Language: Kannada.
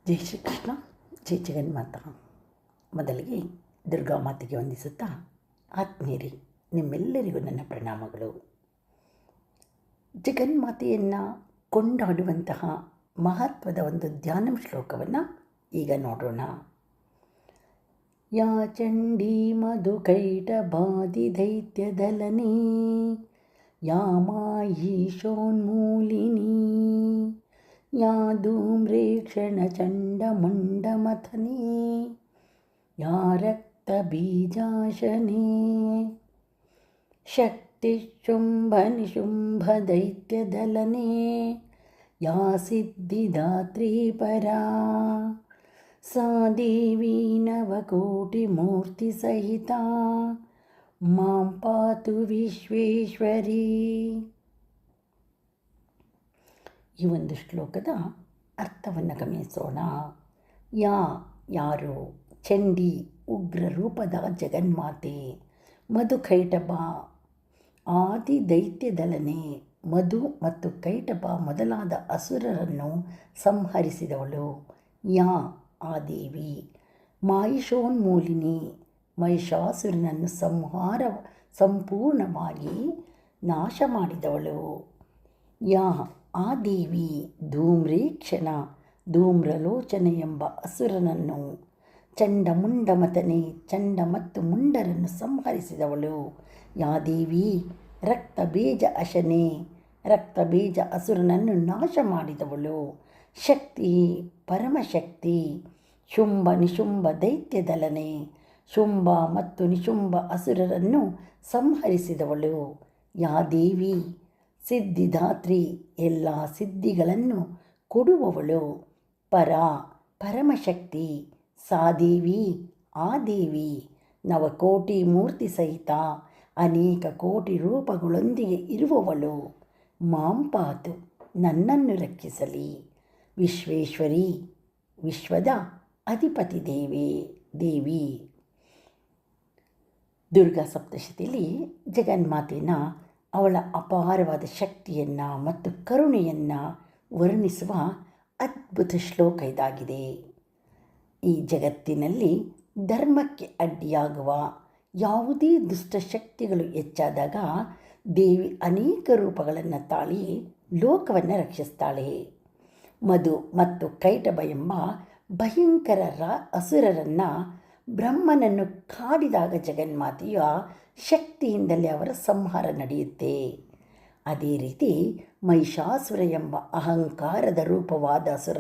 ಜೈ ಶ್ರೀಕೃಷ್ಣ, ಜೈ ಜಗನ್ಮಾತ. ಮೊದಲಿಗೆ ದುರ್ಗಾ ಮಾತೆಗೆ ವಂದಿಸುತ್ತಾ, ಆತ್ಮೀಯರೇ, ನಿಮ್ಮೆಲ್ಲರಿಗೂ ನನ್ನ ಪ್ರಣಾಮಗಳು. ಜಗನ್ಮಾತೆಯನ್ನು ಕೊಂಡಾಡುವಂತಹ ಮಹತ್ವದ ಒಂದು ಧ್ಯಾನ ಶ್ಲೋಕವನ್ನು ಈಗ ನೋಡೋಣ. ಯಾ ಚಂಡೀ ಮಧುಕೈಟಭಾದಿ ದೈತ್ಯದಲನೇ ಯಾ ಮಾಯೀಶೋನ್ಮೂಲಿನಿ ಯಾ ಧೂಮ್ರೇಕ್ಷಣ ಚಂಡಮುಂಡಮಥನೇ ಯಾ ರಕ್ತಬೀಜಾಶನೇ ಶಕ್ತಿಶುಂಭನಿಶುಂಭದೈತ್ಯದಲನೇ ಯಾ ಸಿದ್ಧಿದಾತ್ರೀ ಪರಾ ಸಾ ದೇವಿ ನವಕೋಟಿಮೂರ್ತಿಸಹಿತಾ ಮಾಂ ಪಾತು ವಿಶ್ವೇಶ್ವರಿ. ಈ ಒಂದು ಶ್ಲೋಕದ ಅರ್ಥವನ್ನು ಗಮನಿಸೋಣ. ಯಾರು, ಚಂಡಿ ಉಗ್ರ ರೂಪದ ಜಗನ್ಮಾತೆ, ಮಧುಕೈಟಭ ಆದಿ ದೈತ್ಯದಲನೆ, ಮಧು ಮತ್ತು ಕೈಟಭ ಮೊದಲಾದ ಅಸುರರನ್ನು ಸಂಹರಿಸಿದವಳು. ಯಾ ಆ ದೇವಿ, ಮಾಯಿಷೋನ್ಮೂಲಿನಿ ಮಹಿಷಾಸುರನನ್ನು ಸಂಪೂರ್ಣವಾಗಿ ನಾಶ ಮಾಡಿದವಳು. ಯಾ ಆ ದೇವಿ, ಧೂಮ್ರೇಕ್ಷಣ ಧೂಮ್ರಲೋಚನೆ ಎಂಬ ಅಸುರನನ್ನು, ಚಂಡಮುಂಡಮತನೆ ಚಂಡ ಮತ್ತು ಮುಂಡರನ್ನು ಸಂಹರಿಸಿದವಳು. ಯಾ ದೇವಿ, ರಕ್ತಬೀಜ ಅಶನೆ ರಕ್ತಬೀಜ ಅಸುರನನ್ನು ನಾಶ ಮಾಡಿದವಳು. ಶಕ್ತಿ ಪರಮಶಕ್ತಿ, ಶುಂಭ ನಿಶುಂಭ ದೈತ್ಯದಲನೆ ಶುಂಭ ಮತ್ತು ನಿಶುಂಭ ಅಸುರರನ್ನು ಸಂಹರಿಸಿದವಳು. ಯಾ ದೇವಿ, ಸಿದ್ಧಿದಾತ್ರಿ ಎಲ್ಲ ಸಿದ್ಧಿಗಳನ್ನು ಕೊಡುವವಳು. ಪರಮಶಕ್ತಿ, ಸಾದೇವಿ ಆ ದೇವಿ, ನವಕೋಟಿ ಮೂರ್ತಿ ಸಹಿತ ಅನೇಕ ಕೋಟಿ ರೂಪಗಳೊಂದಿಗೆ ಇರುವವಳು. ಮಾಂ ಪಾತು ನನ್ನನ್ನು ರಕ್ಷಿಸಲಿ. ವಿಶ್ವೇಶ್ವರಿ, ವಿಶ್ವದ ಅಧಿಪತಿ ದೇವಿ. ದುರ್ಗಾ ಸಪ್ತಶತಿಯಲ್ಲಿ ಜಗನ್ಮಾತೆಯನ್ನು, ಅವಳ ಅಪಾರವಾದ ಶಕ್ತಿಯನ್ನು ಮತ್ತು ಕರುಣೆಯನ್ನು ವರ್ಣಿಸುವ ಅದ್ಭುತ ಶ್ಲೋಕ ಇದಾಗಿದೆ. ಈ ಜಗತ್ತಿನಲ್ಲಿ ಧರ್ಮಕ್ಕೆ ಅಡ್ಡಿಯಾಗುವ ಯಾವುದೇ ದುಷ್ಟಶಕ್ತಿಗಳು ಹೆಚ್ಚಾದಾಗ ದೇವಿ ಅನೇಕ ರೂಪಗಳನ್ನು ತಾಳಿ ಲೋಕವನ್ನು ರಕ್ಷಿಸ್ತಾಳೆ. ಮಧು ಮತ್ತು ಕೈಟಭ ಎಂಬ ಭಯಂಕರ ಅಸುರರನ್ನು ಬ್ರಹ್ಮನನ್ನು ಕಾಡಿದಾಗ ಜಗನ್ಮಾತೆಯ ಶಕ್ತಿಯಿಂದಲೇ ಅವರ ಸಂಹಾರ ನಡೆಯುತ್ತೆ. ಅದೇ ರೀತಿ ಮಹಿಷಾಸುರ ಎಂಬ ಅಹಂಕಾರದ ರೂಪವಾದ ಅಸುರ